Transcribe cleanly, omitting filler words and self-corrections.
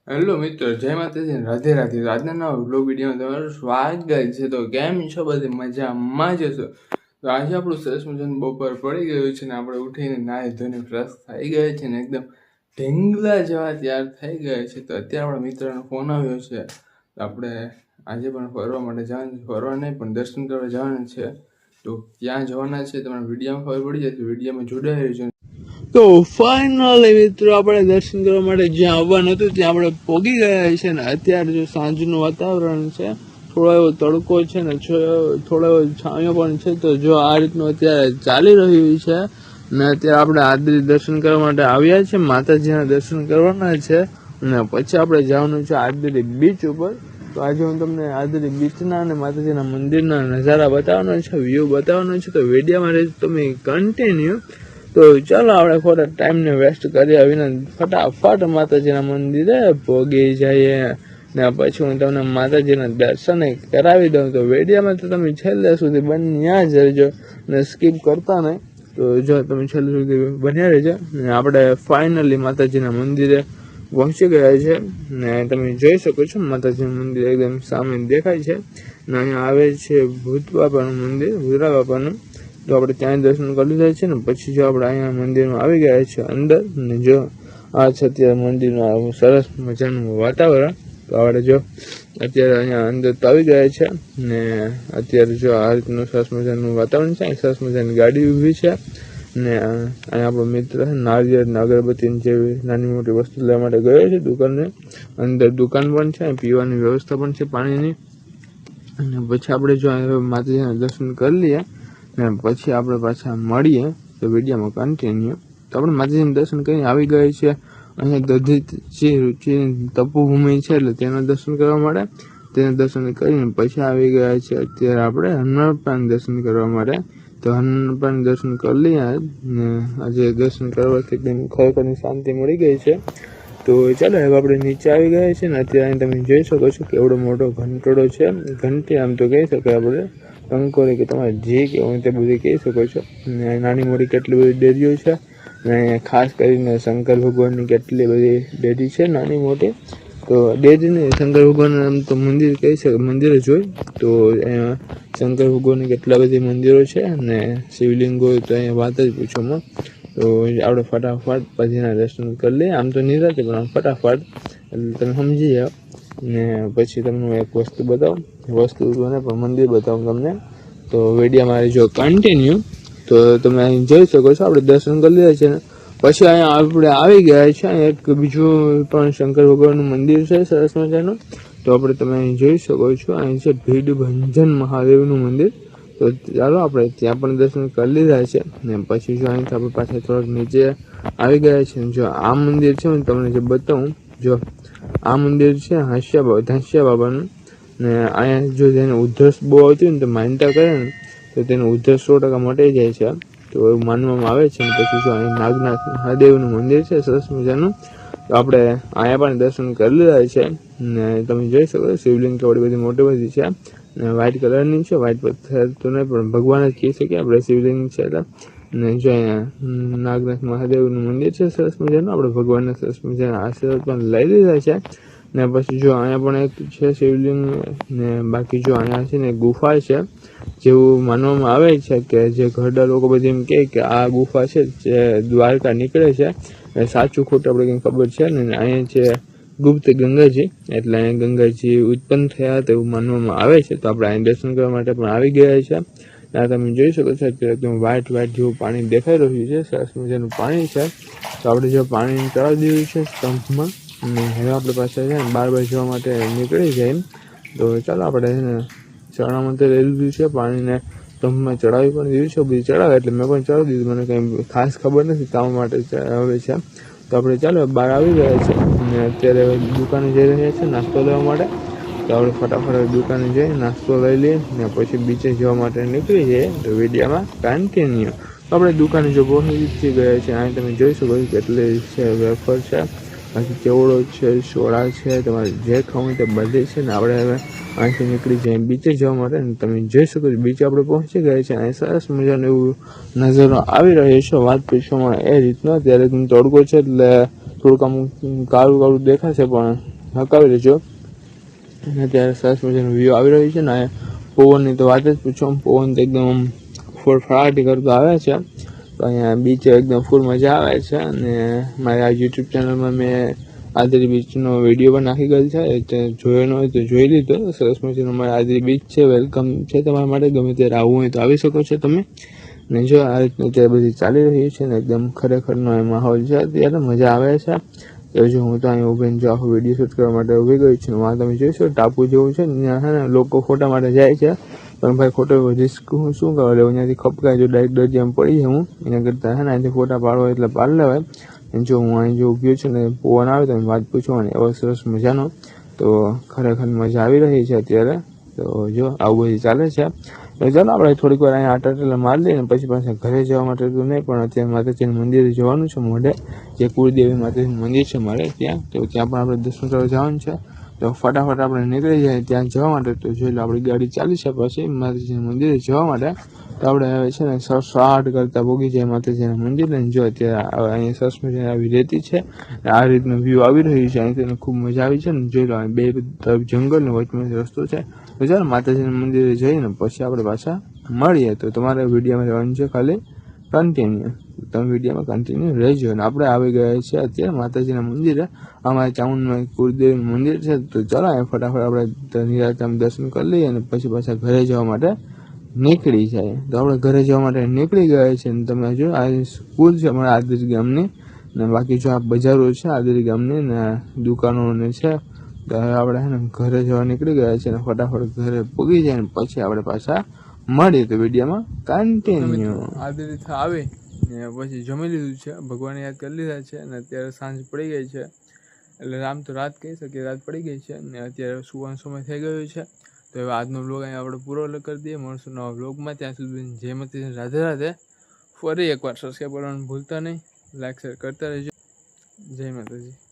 Hello મિત્રો, જય માતાજી, રાધે રાધે. તો આજના નવા બ્લોગ વિડીયોમાં તમારું સ્વાગત છે. તો કેમ છો? બધી મજામાં જશો. તો આજે આપણું સરસ મજાનું બપોર પડી ગયું છે ને આપણે ઉઠીને નાહી ધોઈને ફ્રેશ થઈ ગયા છે ને એકદમ ઢીંગલા જેવા તૈયાર થઈ ગયા છે. તો અત્યારે આપણા મિત્રનો ફોન આવ્યો છે. તો આપણે આજે પણ ફરવા માટે જવાનું, ફરવા નહીં પણ દર્શન કરવા જવાનું છે. તો ક્યાં જવાના છે તમારા વિડીયોમાં ખબર પડી જાય. તો વિડીયોમાં જોડાઈ રહેજો. તો ફાઇનલી મિત્રો આપણે દર્શન કરવા માટે જ્યાં આવવાનું હતું ત્યાં આપણે પહોંચી ગયા છે ને અત્યારે જો સાંજનું વાતાવરણ છે, થોડો એવો તડકો છે ને થોડો એવો છાંયો પણ છે. તો જો આ રીતનું અત્યારે ચાલી રહ્યું છે ને અત્યારે આપણે આદરી દર્શન કરવા માટે આવ્યા છે, માતાજીના દર્શન કરવાના છે ને પછી આપણે જવાનું છે આદરી બીચ ઉપર. તો આજે હું તમને આદરી બીચના અને માતાજીના મંદિરના નજારા બતાવવાનો છે, વ્યૂ બતાવવાનો છે. તો વિડીયોમાં રહેજો તમે કન્ટિન્યુ. તો ચાલો આપણે ખોટા ટાઈમને વેસ્ટ કર્યા વિના ફટાફટ માતાજીના મંદિરે પહોંચી જઈએ ને પછી હું તમને માતાજીના દર્શન કરાવી દઉં. તો વિડીયોમાં તો તમે છેલ્લે સુધી બન્યા જ રહેજો ને સ્કીપ કરતા નહીં. તો જો તમે છેલ્લે સુધી બન્યા રહેજો ને આપણે ફાઇનલી માતાજીના મંદિરે પહોંચી ગયા છે ને તમે જોઈ શકો છો માતાજીનું મંદિર એકદમ સામે દેખાય છે ને અહીંયા આવે છે ભૂત બાપાનું મંદિર, ભૂરા બાપાનું. તો આપણે ત્યાં દર્શન કરી લીધા છે ને પછી જો આપણે અહીંયા મંદિરમાં આવી ગયા છે અંદર ને જો આ છે અત્યારે મંદિરનું સરસ મજાનું વાતાવરણ. તો આપણે જો અત્યારે અહીંયા અંદર તો આવી ગયા છે ને અત્યારે જો આ રીતનું સરસ મજાનું વાતાવરણ છે, સરસ મજાની ગાડી ઊભી છે ને અહીંયા આપણો મિત્ર નારિયેળ ને અગરબત્તી જેવી નાની મોટી વસ્તુ લેવા માટે ગયો છે દુકાનને. અંદર દુકાન પણ છે, પીવાની વ્યવસ્થા પણ છે પાણીની. અને પછી આપણે જો માતાજીના દર્શન કરી લઈએ ને પછી આપણે પાછા મળીએ તો વિડીયોમાં કન્ટિન્યુ. તો આપણે માતાજીના દર્શન કરીને આવી ગયા છે અહીંયા દધીચી રુચિ તપોભૂમિ છે એટલે તેના દર્શન કરવા માટે. તેના દર્શન કરીને પછી આવી ગયા છે અત્યારે આપણે હનુમાન દર્શન કરવા માટે. તો હનુમાન દર્શન કરી લઈએ ને આજે દર્શન કરવાથી એકદમ ખરેખરની શાંતિ મળી ગઈ છે. તો ચાલો હવે આપણે નીચે આવી ગયા છે ને અત્યારે તમે જોઈ શકો છો કે એવડો મોટો ઘંટોડો છે, ઘંટી આમ તો કહી શકાય આપણે, કંકોરી કે તમારે જે કહેવું તે બધી કહી શકો છો. ને નાની મોટી કેટલી બધી ડેરીઓ છે ને ખાસ કરીને શંકર ભગવાનની કેટલી બધી ડેરી છે નાની મોટી. તો ડેરીને શંકર ભગવાન આમ તો મંદિર કહી શકે, મંદિર જ હોય. તો અહીંયા શંકર ભગવાનની કેટલા બધી મંદિરો છે ને શિવલિંગો, તો અહીંયા વાત જ પૂછોમાં. તો આપણે ફટાફટ પછીના દર્શન કરી લઈએ. આમ તો નિરાતે પણ ફટાફટ એટલે તમે સમજી જાઓ ને પછી તમને એક વસ્તુ બતાવું, વસ્તુ ને પણ મંદિર બતાવું તમને. તો વિડીયોમાં જો કન્ટિન્યુ. તો તમે અહીં જોઈ શકો છો આપણે દર્શન કરી લીધા છે ને પછી અહીંયા આપણે આવી ગયા છે. અહીંયા એક બીજું પણ શંકર ભગવાનનું મંદિર છે સરસ મજાનું. તો આપણે તમે અહીં જોઈ શકો છો અહીં છે ભીડ ભંજન મહાદેવનું મંદિર. તો ચાલો આપણે ત્યાં પણ દર્શન કરી લીધા છે ને પછી જો અહીંથી આપણે પાછા થોડાક નીચે આવી ગયા છે. જો આ મંદિર છે હું તમને જે બતાવું, જો આ મંદિર છે ધાસ્યા બાબાનું ને અહીંયા જો તેને ઉધરસ બહુ આવતી હોય ને તો માનતા કરે ને તો તેનું ઉધરસ 100% મટી જાય છે, તો એવું માનવામાં આવે છે. પછી જો અહીં નાગનાથ મહાદેવનું મંદિર છે સરસ મજાનું. તો આપણે અહીંયા પણ દર્શન કરી લીધા છે ને તમે જોઈ શકો છો શિવલિંગ થોડી બધી મોટી બધી છે ને વ્હાઇટ કલરની છે. વ્હાઇટ પથ્થર તો નહીં પણ ભગવાન જ કહી શકીએ આપણે, શિવલિંગ છે એટલે. ને જો અહીંયા નાગનાથ મહાદેવનું મંદિર છે સરસ મજાનું. આપણે ભગવાનના સરસ મજાના આશીર્વાદ પણ લઈ લીધા છે ને પછી જો અહીંયા પણ એક છે શિવલિંગ ને બાકી જો અહીંયા છે ને ગુફા છે. જેવું માનવામાં આવે છે કે જે ઘરડા લોકો બધી એમ કહે કે આ ગુફા છે જે દ્વારકા નીકળે છે, સાચું ખોટું આપણે કંઈ ખબર છે ને. અહીંયા છે ગુપ્ત ગંગાજી, એટલે અહીંયા ગંગાજી ઉત્પન્ન થયા તેવું માનવામાં આવે છે. તો આપણે અહીં દર્શન કરવા માટે પણ આવી ગયા છે. ત્યાં તમે જોઈ શકો છો અત્યારે એકદમ વ્હાઇટ જેવું પાણી દેખાઈ રહ્યું છે, સરસ મજાનું પાણી છે. તો આપણે જો પાણી ચડાવી દીધું છે સ્તંભમાં અને હવે આપણે પાસે છે ને બાર જવા માટે નીકળી જાય. તો ચાલો આપણે છે ને ચણામાં તો લઈ લીધું છે, પાણીને સ્તંભમાં ચડાવી પણ દીધું છે, બધી ચડાવે એટલે મેં પણ ચડાવી દીધું, મને કંઈ ખાસ ખબર નથી કામ માટે હવે છે. તો આપણે ચાલો બહાર આવી ગયા છે અને અત્યારે દુકાને જઈ રહ્યા છે નાસ્તો લેવા માટે. તો આપણે ફટાફટ દુકાને જઈ નાસ્તો લઈ લઈએ ને પછી બીચે જવા માટે નીકળી જઈએ. તો વિડીયોમાં કન્ટિન્યુ. તો આપણે દુકાને જો પહોંચી ગયા છે. અહીં તમે જોઈ શકો છો કેટલી છે વેફર છે, બાકી ચેવડો છે, સોડા છે, તમારે જે ખાવું તે બધી છે ને આપણે હવે અહીંથી નીકળી જઈએ બીચે જવા માટે. તમે જોઈ શકો છો બીચે આપણે પહોંચી ગયા છે. અહીં સરસ મજાનું એવું નજારો આવી રહ્યો છે, વાત પૂછવામાં એ રીતનો. ત્યારે તડકો છે એટલે થોડુંક આમ કાળું દેખાશે પણ હકાવી લેજો. અને અત્યારે સરસ મજાનો વ્યૂ આવી રહ્યું છે ને પવનની તો વાત જ પૂછો. પવન તો એકદમ ફળફળાટી કરતો આવે છે. તો અહીંયા બીચ એકદમ ફૂલ મજા આવે છે. અને મારા યુટ્યુબ ચેનલમાં મેં આદરી બીચનો વિડીયો પણ નાખી ગયેલ છે. જોયો ન હોય તો જોઈ લીધો. સરસ મજાનો મારા આદરી બીચ છે. વેલકમ છે તમારા માટે. ગમે ત્યારે આવવું હોય તો આવી શકો છો તમે. ને જો આ રીતનું અત્યારે બધી ચાલી રહ્યું છે ને એકદમ ખરેખરનો એ માહોલ છે. અત્યારે મજા આવે છે. તો જો હું તો અહીં ઊભીને જો આખો વિડીયો શૂટ કરવા માટે ઊભી ગઈ છું. વાં તમે જોઈશો ટાપુ જેવું છે ને ત્યાં છે ને લોકો ફોટા માટે જાય છે. પણ ભાઈ ખોટો રિસ્ક હું શું કરવા લેવું? ત્યાંથી ખપકાય જો ડાયરેક્ટ દરિયામાં પડી જાય હું એના કરતાં છે ને અહીંથી ફોટા પાડવા એટલે પાડી લેવાય. જો હું અહીં જો ઊભ્યો છું ને પવન આવે તો વાત પૂછવાની એવો સરસ મજાનો. તો ખરેખર મજા આવી રહી છે અત્યારે. તો જો આવું બધી ચાલે છે. તો ચાલો આપણે થોડીક વાર અહીંયા આટા મારી લઈએ ને પછી પાછા ઘરે જવા માટે તો નહીં, પણ અત્યારે માતાજીનું મંદિરે જવાનું છે મોઢે. જે કુળદેવી માતાજીનું મંદિર છે મારે ત્યાં, તો ત્યાં પણ આપણે દર્શન કરવા જવાનું છે. તો ફટાફટ આપણે નીકળી જાય ત્યાં જવા માટે. તો જોઈ લો આપણી ગાડી ચાલી છે પછી માતાજીના મંદિરે જવા માટે. તો આપણે હવે છે ને સ્ટાર્ટ કરતા ભોગી જાય માતાજીના મંદિરે. જો અત્યારે અહીંયા સરસ મજાની આવી રેતી છે. આ રીતનું વ્યૂ આવી રહ્યું છે. અહીંથી ખૂબ મજા આવી છે ને. જોઈ લો બે તરફ જંગલ ને વચમાં રસ્તો છે. તો ચાલો માતાજીના મંદિરે જઈને પછી આપણે પાછા મળીએ. તો તમારે વિડીયોમાં રહેવાનું છે ખાલી કન્ટિન્યુ. તમે વિડીયોમાં કન્ટિન્યુ રહેજો. અને આપણે આવી ગયા છીએ અત્યારે માતાજીના મંદિરે. અમારે ચામુંડમાં કુળદેવીનું મંદિર છે. તો ચાલો અહીંયા ફટાફટ આપણે નિરાંતે દર્શન કરી લઈએ અને પછી પાછા ઘરે જવા માટે નીકળી જાય. તો આપણે ઘરે જવા માટે નીકળી ગયા છે. અને તમે જો આ સ્કૂલ છે અમારા આદરી ગામની, ને બાકી જો આ બજારો છે આદરી ગામની ને દુકાનો ને છે. તો હવે આપણે છે ને ઘરે જવા નીકળી ગયા છે. અને ફટાફટ ઘરે પૂગી જાય ને પછી આપણે પાછા મળીએ. તો વિડીયોમાં કન્ટિન્યુ. આદરી આવે ને પછી જમી લીધું છે, ભગવાન યાદ કરી લીધા છે. અને અત્યારે સાંજ પડી ગઈ છે. એટલે આમ તો રાત કહી શકીએ, રાત પડી ગઈ છે. ને અત્યારે સુવાનો સમય થઈ ગયો છે. તો હવે આજનો વ્લોગ અહીંયા આપણે પૂરો કરી દઈએ. મળશું નવા વ્લોગમાં. ત્યાં સુધી જય માતાજી, રાધે રાધે. ફરી એકવાર સબસ્ક્રાઈબ કરવાનું ભૂલતા નહીં, લાઈક શેર કરતા રહેજો. જય માતાજી.